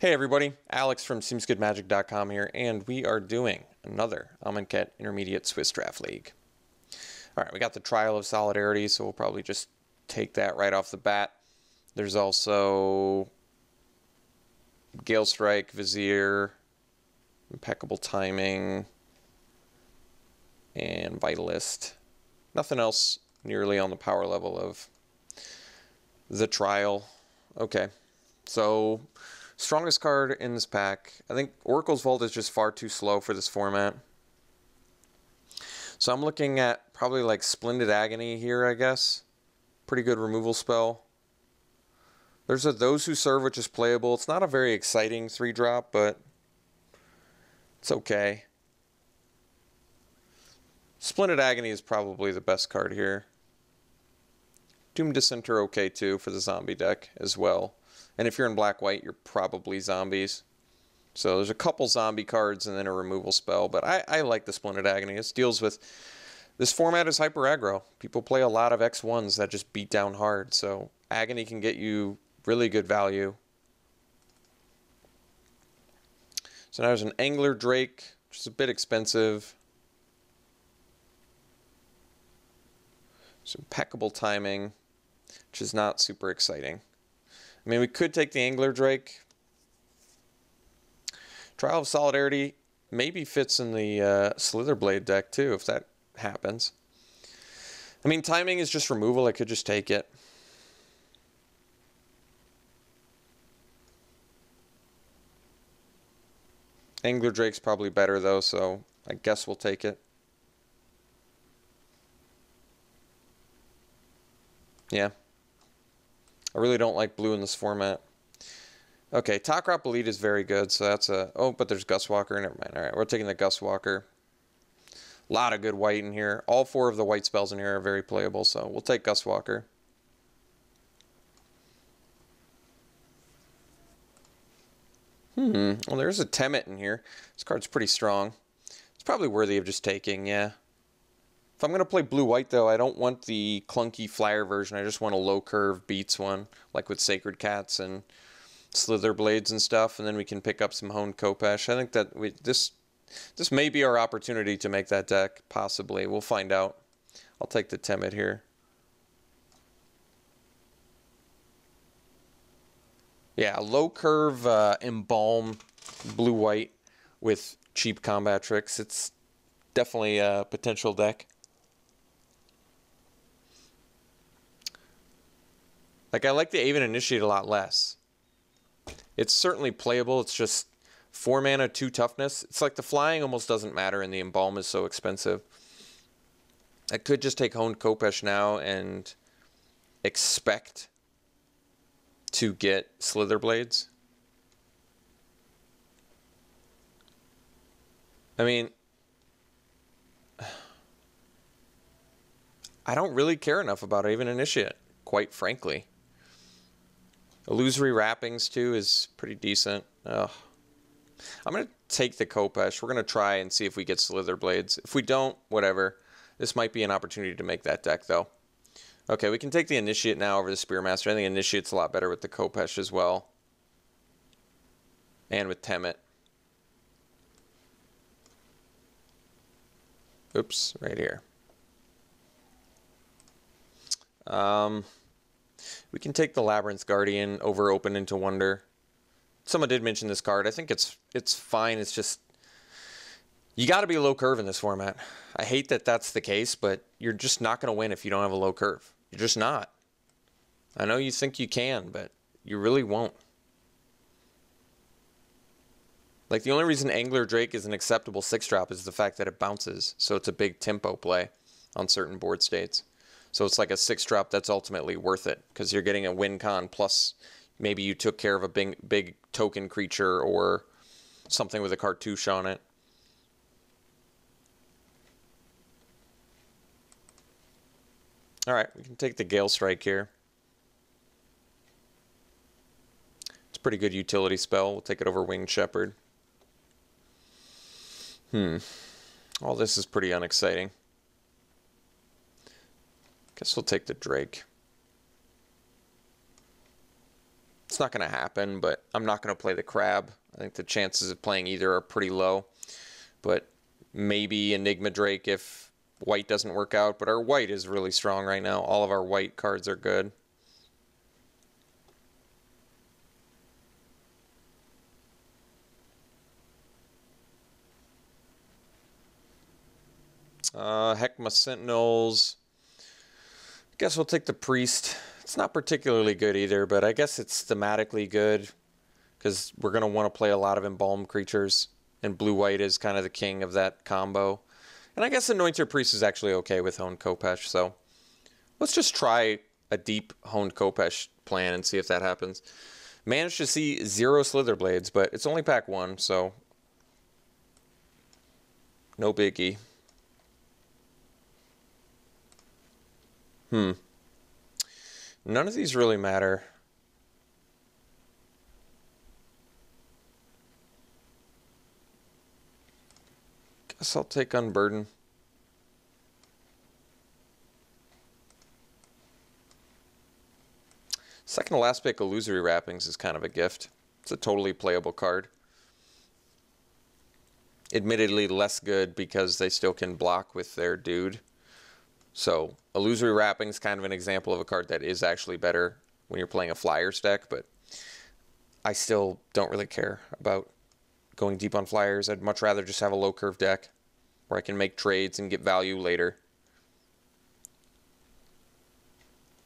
Hey everybody, Alex from SeemsGoodMagic.com here, and we are doing another Amonkhet Intermediate Swiss Draft League. Alright, we got the Trial of Solidarity, so we'll probably just take that right off the bat. There's also Gale Strike, Vizier, Impeccable Timing, and Vitalist. Nothing else nearly on the power level of the Trial. Okay, so strongest card in this pack. I think Oracle's Vault is just far too slow for this format. So I'm looking at probably like Splendid Agony here, I guess. Pretty good removal spell. There's a Those Who Serve, which is playable. It's not a very exciting 3-drop, but it's okay. Splendid Agony is probably the best card here. Doom Dissenter okay too for the zombie deck as well. And if you're in black-white, you're probably zombies. So there's a couple zombie cards and then a removal spell. But I like the Splendid Agony. It deals with... This format is hyper aggro. People play a lot of X1s that just beat down hard. So Agony can get you really good value. So now there's an Angler Drake, which is a bit expensive. Some Impeccable Timing, which is not super exciting. I mean, we could take the Angler Drake. Trial of Solidarity maybe fits in the Slitherblade deck too, if that happens. I mean, Timing is just removal. I could just take it. Angler Drake's probably better though, so I guess we'll take it. Yeah. I really don't like blue in this format. Okay, Takrop Elite is very good, so that's a... Oh, but there's Gustwalker. Never mind. Alright, we're taking the Gustwalker. A lot of good white in here. All 4 of the white spells in here are very playable, so we'll take Gustwalker. Well, there's a Temet in here. This card's pretty strong. It's probably worthy of just taking, yeah. If I'm going to play blue-white, though, I don't want the clunky flyer version. I just want a low-curve beats one, like with Sacred Cats and Slither Blades and stuff, and then we can pick up some Honed Khopesh. I think that this may be our opportunity to make that deck, possibly. We'll find out. I'll take the Temet here. Yeah, low-curve Embalm blue-white with cheap combat tricks. It's definitely a potential deck. Like, I like the Aven Initiate a lot less. It's certainly playable. It's just 4 mana, 2 toughness. It's like the flying almost doesn't matter and the Embalm is so expensive. I could just take Honed Khopesh now and expect to get Slither Blades. I mean, I don't really care enough about Aven Initiate, quite frankly. Illusory Wrappings, too, is pretty decent. Ugh. I'm going to take the Khopesh. We're going to try and see if we get Slither Blades. If we don't, whatever. This might be an opportunity to make that deck, though. Okay, we can take the Initiate now over the Spearmaster. I think Initiate's a lot better with the Khopesh as well. And with Temet. Oops, right here. We can take the Labyrinth Guardian over Open into Wonder. Someone did mention this card. I think it's fine. It's just... You got to be low curve in this format. I hate that that's the case, but you're just not going to win if you don't have a low curve. You're just not. I know you think you can, but you really won't. Like, the only reason Angler Drake is an acceptable 6-drop is the fact that it bounces, so it's a big tempo play on certain board states. So it's like a 6-drop that's ultimately worth it, because you're getting a win con, plus maybe you took care of a big token creature or something with a cartouche on it. Alright, we can take the Gale Strike here. It's a pretty good utility spell. We'll take it over Winged Shepherd. All this is pretty unexciting. Guess we'll take the Drake. It's It's not going to happen, but I'm not going to play the crab. I think the chances of playing either are pretty low. But maybe Enigma Drake if white doesn't work out. But our white is really strong right now. All of our white cards are good. Heckma Sentinels. I guess we'll take the Priest. It's not particularly good either, but I guess it's thematically good because we're going to want to play a lot of embalmed creatures, and blue-white is kind of the king of that combo. And I guess Anointer Priest is actually okay with Honed Khopesh, so let's just try a deep Honed Khopesh plan and see if that happens. Managed to see 0 Slitherblades, but it's only pack 1, so no biggie. None of these really matter. Guess I'll take Unburden. Second to last pick, Illusory Wrappings, is kind of a gift. It's a totally playable card. Admittedly less good because they still can block with their dude. So, Illusory Wrapping is kind of an example of a card that is actually better when you're playing a Flyers deck, but I still don't really care about going deep on Flyers. I'd much rather just have a low curve deck where I can make trades and get value later.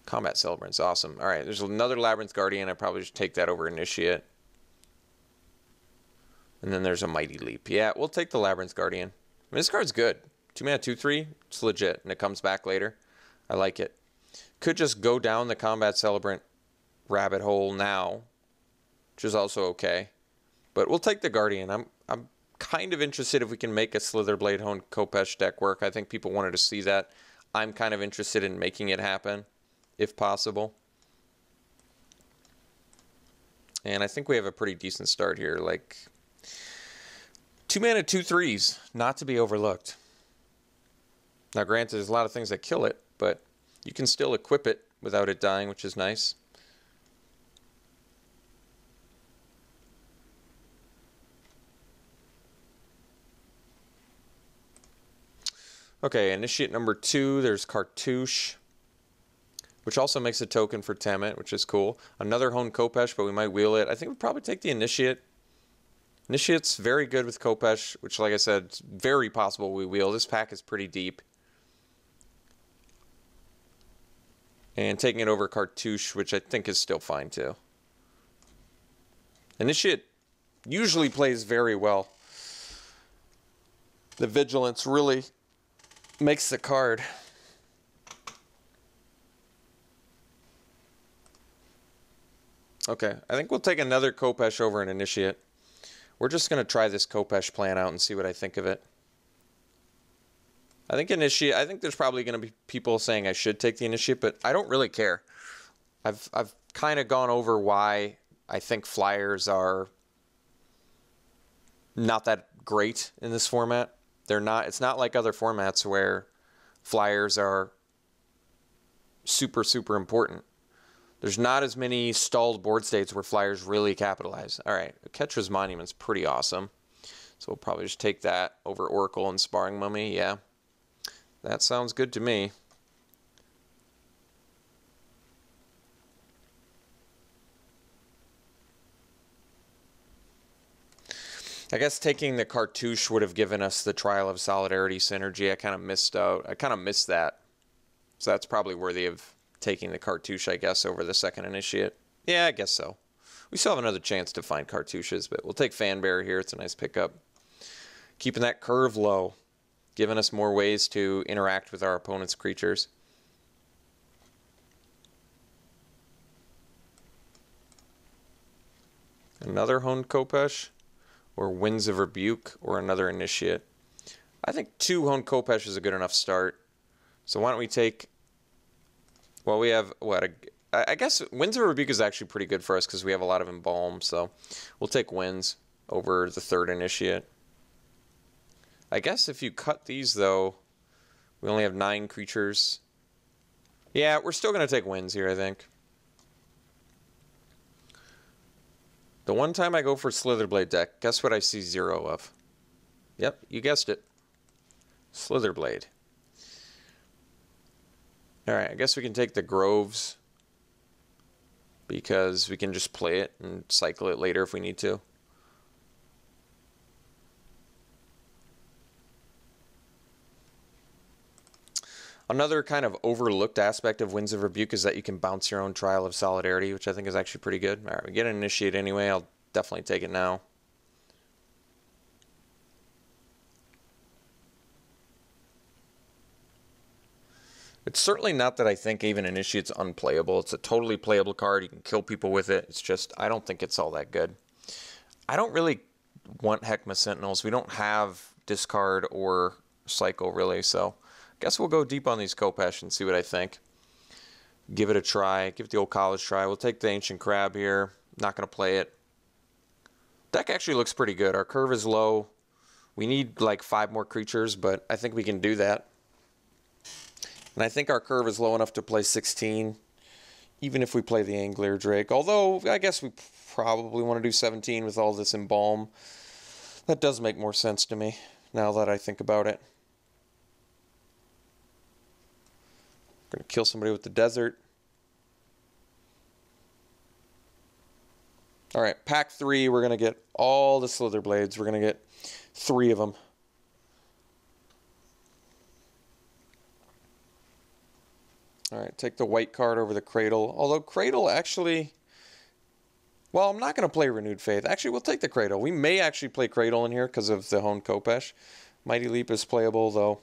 Combat Celebrant's awesome. Alright, there's another Labyrinth Guardian. I'd probably just take that over Initiate. And then there's a Mighty Leap. Yeah, we'll take the Labyrinth Guardian. I mean, this card's good. 2 mana, 2/3. It's legit, and it comes back later. I like it. Could just go down the Combat Celebrant rabbit hole now, which is also okay. But we'll take the Guardian. I'm kind of interested if we can make a Slitherblade Honed Khopesh deck work. I think people wanted to see that. I'm kind of interested in making it happen, if possible. And I think we have a pretty decent start here. Like 2 mana, 2/3s, not to be overlooked. Now, granted, there's a lot of things that kill it, but you can still equip it without it dying, which is nice. Okay, Initiate number 2, there's Cartouche, which also makes a token for Temet, which is cool. Another Honed Khopesh, but we might wheel it. I think we'd probably take the Initiate. Initiate's very good with Khopesh, which, like I said, it's very possible we wheel. This pack is pretty deep. And taking it over Cartouche, which I think is still fine too. Initiate usually plays very well. The Vigilance really makes the card. Okay, I think we'll take another Khopesh over an Initiate. We're just going to try this Khopesh plan out and see what I think of it. I think Initiate, I think there's probably going to be people saying I should take the Initiate, but I don't really care. I've kind of gone over why I think Flyers are not that great in this format. They're not, it's not like other formats where Flyers are super, super important. There's not as many stalled board states where Flyers really capitalize. All right, Ketra's Monument's pretty awesome. So we'll probably just take that over Oracle and Sparring Mummy. Yeah, that sounds good to me. I guess taking the Cartouche would have given us the Trial of Solidarity synergy. I kind of missed out. I kind of missed that. So that's probably worthy of taking the Cartouche, I guess, over the second Initiate. Yeah, I guess so. We still have another chance to find Cartouches, but we'll take Fanbearer here. It's a nice pickup. Keeping that curve low, giving us more ways to interact with our opponent's creatures. Another Honed Khopesh, or Winds of Rebuke, or another Initiate. I think 2 Honed Khopesh is a good enough start. So why don't we take... Well, we have, what, I guess Winds of Rebuke is actually pretty good for us because we have a lot of Embalm, so we'll take Winds over the third Initiate. I guess if you cut these, though, we only have 9 creatures. Yeah, we're still going to take Winds here, I think. The one time I go for Slitherblade deck, guess what I see 0 of? Yep, you guessed it. Slitherblade. Alright, I guess we can take the Groves, because we can just play it and cycle it later if we need to. Another kind of overlooked aspect of Winds of Rebuke is that you can bounce your own Trial of Solidarity, which I think is actually pretty good. Alright, we get an Initiate anyway. I'll definitely take it now. It's certainly not that I think even Initiate's unplayable. It's a totally playable card. You can kill people with it. It's just, I don't think it's all that good. I don't really want Heckma Sentinels. We don't have discard or cycle, really, so I guess we'll go deep on these Khopesh and see what I think. Give it a try. Give it the old college try. We'll take the Ancient Crab here. Not going to play it. Deck actually looks pretty good. Our curve is low. We need like 5 more creatures, but I think we can do that. And I think our curve is low enough to play 16, even if we play the Angler Drake. Although, I guess we probably want to do 17 with all this Embalm. That does make more sense to me, now that I think about it. I'm going to kill somebody with the Desert. Alright, pack 3, we're going to get all the Slitherblades. We're going to get 3 of them. Alright, take the white card over the Cradle. Although Cradle actually... Well, I'm not going to play Renewed Faith. Actually, we'll take the Cradle. We may actually play Cradle in here because of the Honed Khopesh. Mighty Leap is playable, though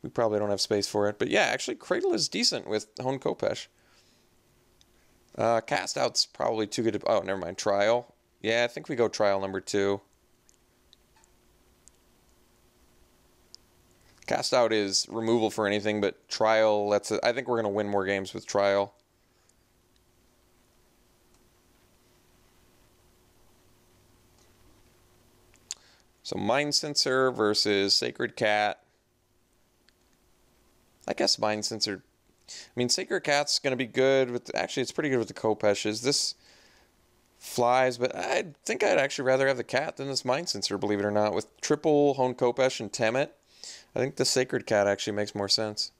we probably don't have space for it. But yeah, actually, Cradle is decent with Honed Khopesh. Cast Out's probably too good to... Oh, never mind. Trial. Yeah, I think we go Trial number 2. Cast Out is removal for anything, but Trial, I think we're going to win more games with Trial. So Mind Sensor versus Sacred Cat. I guess Mind Sensor... I mean, Sacred Cat's going to be good with... Actually, it's pretty good with the Khopeshes. This flies, but I think I'd actually rather have the Cat than this Mind Sensor, believe it or not. With triple Honed Khopesh and Temet, I think the Sacred Cat actually makes more sense.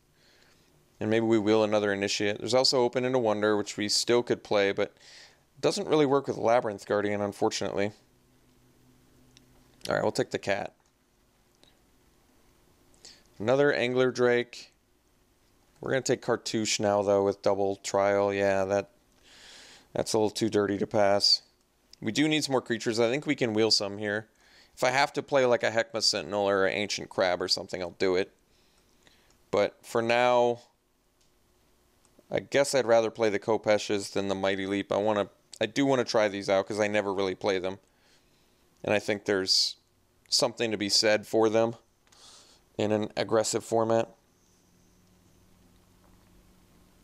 And maybe we will another Initiate. There's also Open into Wonder, which we still could play, but doesn't really work with Labyrinth Guardian, unfortunately. Alright, we'll take the Cat. Another Angler Drake. We're going to take Cartouche now, though, with double Trial. Yeah, that's a little too dirty to pass. We do need some more creatures. I think we can wheel some here. If I have to play like a Heckma Sentinel or an Ancient Crab or something, I'll do it. But for now, I guess I'd rather play the Khopeshes than the Mighty Leap. I do want to try these out because I never really play them. And I think there's something to be said for them in an aggressive format.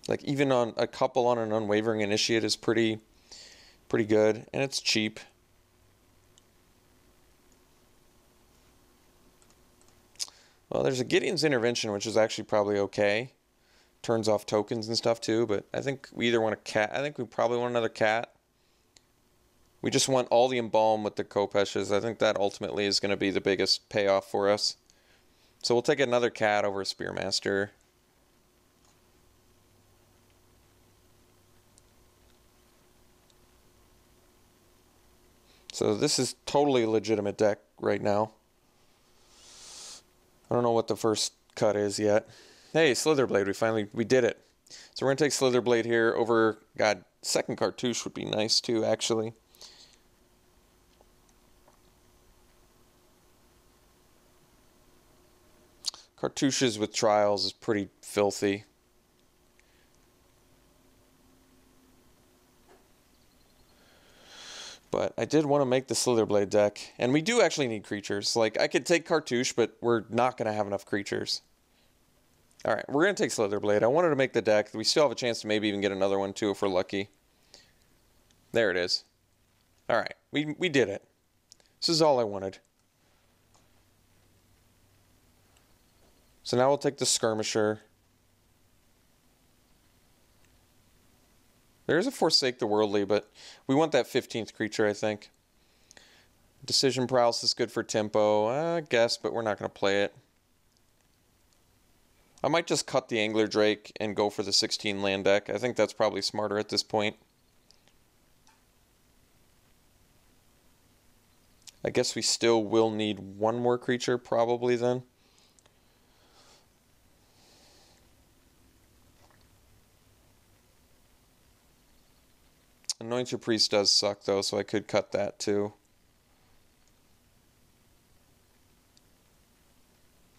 Like even on a couple on an Unwavering Initiate is pretty good, and it's cheap. Well, there's a Gideon's Intervention, which is actually probably okay. Turns off tokens and stuff too, but I think we either want a Cat. I think we probably want another Cat. We just want all the Embalm with the Khopeshes. I think that ultimately is going to be the biggest payoff for us. So we'll take another Cat over a Spearmaster. So this is totally a legitimate deck right now. I don't know what the first cut is yet. Hey, Slitherblade, we did it. So we're going to take Slitherblade here over, God, second Cartouche would be nice too, actually. Cartouches with Trials is pretty filthy. But I did want to make the Slitherblade deck. And we do actually need creatures. Like, I could take Cartouche, but we're not going to have enough creatures. Alright, we're going to take Slitherblade. I wanted to make the deck. We still have a chance to maybe even get another one, too, if we're lucky. There it is. Alright, we did it. This is all I wanted. So now we'll take the Skirmisher. There's a Forsake the Worldly, but we want that 15th creature, I think. Decision Paralysis is good for tempo, I guess, but we're not going to play it. I might just cut the Angler Drake and go for the 16 land deck. I think that's probably smarter at this point. I guess we still will need one more creature probably then. Anointed Priest does suck though, so I could cut that too.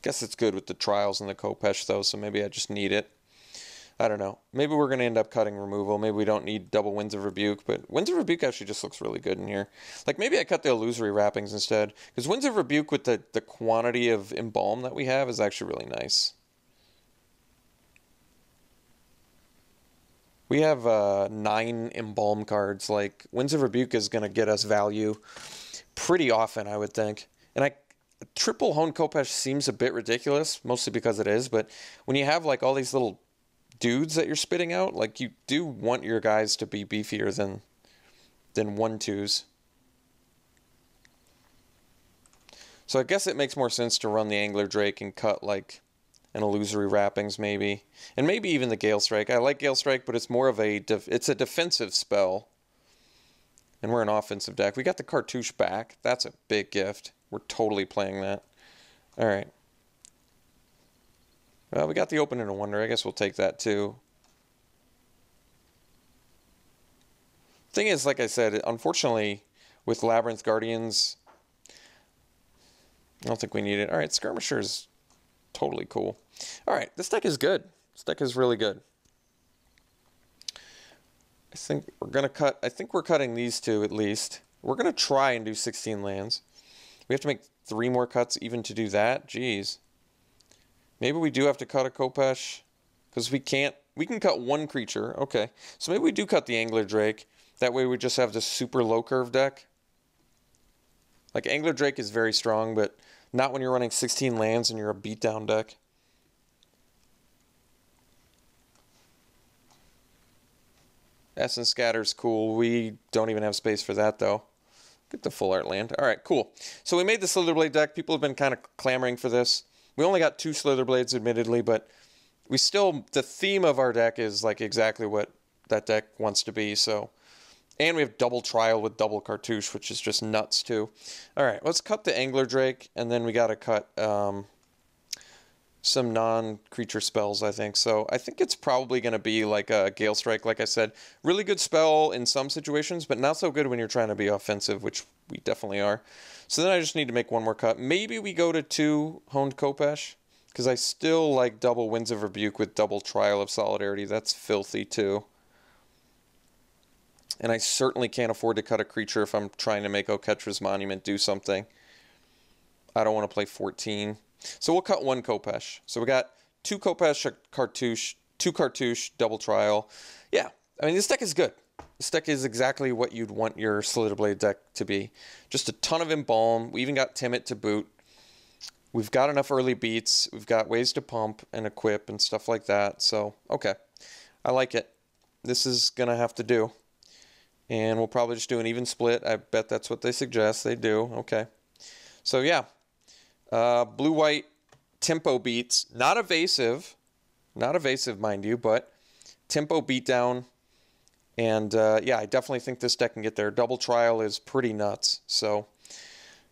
Guess it's good with the Trials and the Khopesh though, so maybe I just need it. I don't know. Maybe we're going to end up cutting removal. Maybe we don't need double Winds of Rebuke, but Winds of Rebuke actually just looks really good in here. Like, maybe I cut the Illusory Wrappings instead, because Winds of Rebuke with the quantity of Embalm that we have is actually really nice. We have 9 Embalm cards. Like, Winds of Rebuke is going to get us value pretty often, I would think. And triple Honed Khopesh seems a bit ridiculous, mostly because it is, but when you have, like, all these little dudes that you're spitting out, like, you do want your guys to be beefier than 1/2s. So I guess it makes more sense to run the Angler Drake and cut like an Illusory Wrappings maybe, and maybe even the Gale Strike. I like Gale Strike, but it's more of it's a defensive spell, and we're an offensive deck. We got the Cartouche back. That's a big gift. We're totally playing that. All right. Well, we got the Open and a Wonder. I guess we'll take that too. Thing is, like I said, unfortunately, with Labyrinth Guardians, I don't think we need it. All right, Skirmisher is totally cool. All right, this deck is good. This deck is really good. I think we're going to cut... I think we're cutting these two at least. We're going to try and do 16 lands. We have to make 3 more cuts even to do that? Jeez. Maybe we do have to cut a Khopesh, because we can't... We can cut 1 creature. Okay. So maybe we do cut the Angler Drake. That way we just have this super low curve deck. Like, Angler Drake is very strong, but not when you're running 16 lands and you're a beatdown deck. Essence Scatter's cool. We don't even have space for that, though. Get the full art land. All right, cool. So we made the Slitherblade deck. People have been kind of clamoring for this. We only got 2 Slitherblades, admittedly, but we still... The theme of our deck is, like, exactly what that deck wants to be, so... And we have double Trial with double Cartouche, which is just nuts, too. All right, let's cut the Angler Drake, and then we got to cut some non-creature spells, I think. So I think it's probably going to be like a Gale Strike, like I said. Really good spell in some situations, but not so good when you're trying to be offensive, which we definitely are. So then I just need to make 1 more cut. Maybe we go to 2 Honed Khopesh, because I still like double Winds of Rebuke with double Trial of Solidarity. That's filthy, too. And I certainly can't afford to cut a creature if I'm trying to make Oketra's Monument do something. I don't want to play 14. So we'll cut 1 Khopesh. So we got 2 Khopesh, a Cartouche, 2 Cartouche, double Trial. Yeah, I mean, this deck is good. This deck is exactly what you'd want your Slitherblade deck to be. Just a ton of Embalm. We even got Timid to boot. We've got enough early beats. We've got ways to pump and equip and stuff like that. So, okay. I like it. This is going to have to do. And we'll probably just do an even split. I bet that's what they suggest. They do. Okay. So, yeah. Blue-white tempo beats. Not evasive. Not evasive, mind you, but tempo beatdown. And, yeah, I definitely think this deck can get there. Double Trial is pretty nuts. So,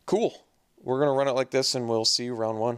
cool. We're going to run it like this, and we'll see you round 1.